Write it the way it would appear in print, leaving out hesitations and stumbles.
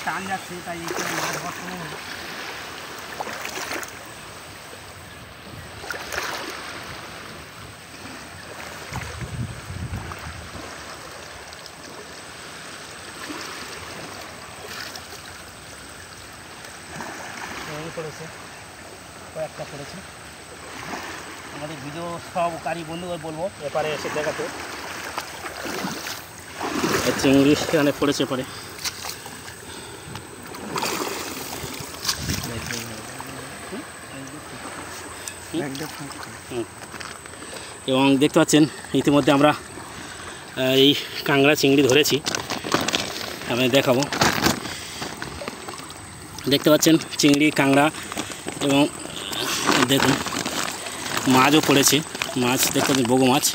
টান যাচ্ছে, তাই এখানে মাছ ধরার সময় পড়েছে, কয়েকটা পড়েছে। আমাদের ভিডিও সহকারী বন্ধুদের বলবো এপারে এসে দেখাতে। চিংড়ি এখানে পড়েছে পরে, এবং দেখতে পাচ্ছেন ইতিমধ্যে আমরা এই কাঁংড়া চিংড়ি ধরেছি, আমি দেখাবো। দেখতে পাচ্ছেন চিংড়ি, কাঁংড়া এবং দেখুন মাছও পড়েছে। মাছ দেখতে পাচ্ছেন বগো মাছ।